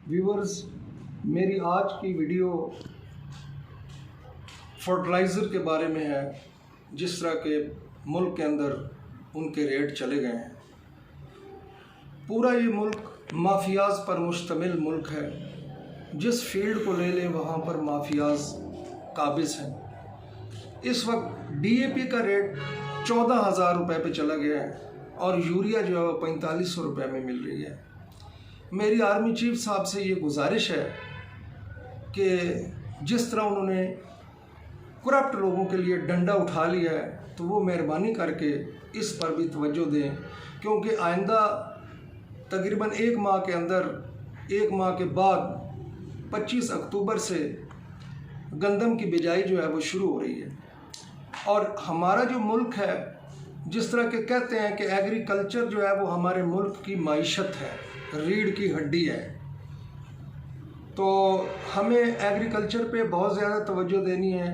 Viewers, मेरी आज की वीडियो फर्टिलाइज़र के बारे में है। जिस तरह के मुल्क के अंदर उनके रेट चले गए हैं, पूरा ये मुल्क माफियाज पर मुश्तमिल मुल्क है। जिस फील्ड को ले लें वहाँ पर माफियाज काबिज हैं। इस वक्त DAP का रेट 14,000 रुपये पे चला गया है और यूरिया जो है वो 4500 रुपये में मिल रही है। मेरी आर्मी चीफ साहब से ये गुजारिश है कि जिस तरह उन्होंने करप्ट लोगों के लिए डंडा उठा लिया है, तो वो मेहरबानी करके इस पर भी तवज्जो दें, क्योंकि आइंदा तकरीबन एक माह के बाद 25 अक्टूबर से गंदम की बिजाई जो है वो शुरू हो रही है। और हमारा जो मुल्क है, जिस तरह के कहते हैं कि एग्रीकल्चर जो है वो हमारे मुल्क की माइशत है, रीढ़ की हड्डी है, तो हमें एग्रीकल्चर पे बहुत ज़्यादा तवज्जो देनी है।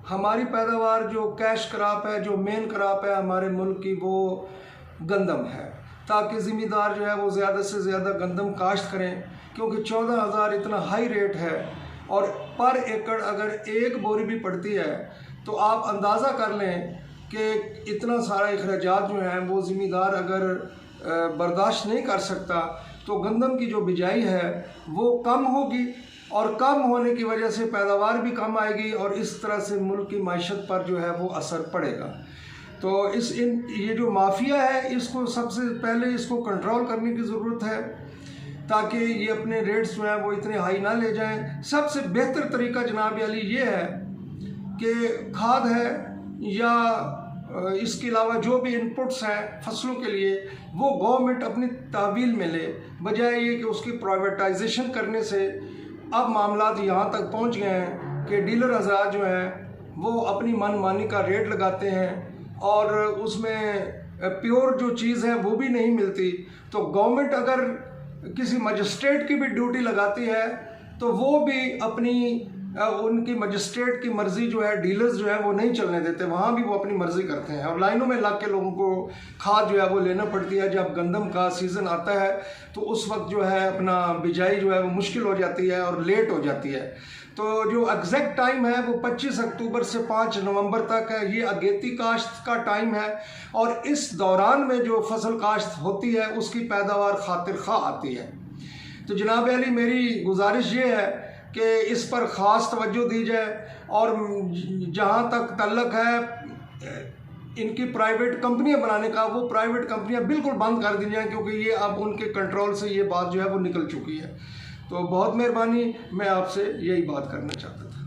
हमारी पैदावार जो कैश क्रॉप है, जो मेन क्रॉप है हमारे मुल्क की, वो गंदम है, ताकि ज़िम्मेदार जो है वो ज़्यादा से ज़्यादा गंदम काश्त करें, क्योंकि 14,000 इतना हाई रेट है। और पर एकड़ अगर एक बोरी भी पड़ती है तो आप अंदाज़ा कर लें कि इतना सारा अखराजात जो हैं वो ज़िम्मेदार अगर बर्दाश्त नहीं कर सकता, तो गंदम की जो बिजाई है वो कम होगी, और कम होने की वजह से पैदावार भी कम आएगी, और इस तरह से मुल्क की माइशत पर जो है वो असर पड़ेगा। तो ये जो माफिया है, इसको सबसे पहले इसको कंट्रोल करने की ज़रूरत है, ताकि ये अपने रेट्स जो हैं वो इतने हाई ना ले जाएं। सबसे बेहतर तरीका जनाब अली ये है कि खाद है या इसके अलावा जो भी इनपुट्स हैं फसलों के लिए, वो गवर्नमेंट अपनी तहवील में ले, बजाय ये कि उसकी प्राइवेटाइजेशन करने से अब मामलात यहाँ तक पहुँच गए हैं कि डीलर हज़रात जो हैं वो अपनी मनमानी का रेट लगाते हैं और उसमें प्योर जो चीज़ है वो भी नहीं मिलती। तो गवर्नमेंट अगर किसी मजिस्ट्रेट की भी ड्यूटी लगाती है तो वो भी उनकी मजिस्ट्रेट की मर्ज़ी जो है डीलर्स जो है वो नहीं चलने देते, वहाँ भी वो अपनी मर्ज़ी करते हैं, और लाइनों में लग के लोगों को खाद जो है वो लेना पड़ती है। जब गंदम का सीज़न आता है तो उस वक्त जो है अपना बिजाई जो है वो मुश्किल हो जाती है और लेट हो जाती है। तो जो एग्जैक्ट टाइम है वो 25 अक्टूबर से 5 नवंबर तक है। ये अगेती काश्त का टाइम है, और इस दौरान में जो फसल काश्त होती है उसकी पैदावार खातिर खा आती है। तो जनाब अली, मेरी गुजारिश ये है कि इस पर ख़ास तवज्जो दी जाए, और जहाँ तक तल्लक है इनकी प्राइवेट कंपनियाँ बनाने का, वो प्राइवेट कंपनियाँ बिल्कुल बंद कर दी जाएँ, क्योंकि ये अब उनके कंट्रोल से ये बात जो है वो निकल चुकी है। तो बहुत मेहरबानी, मैं आपसे यही बात करना चाहता था।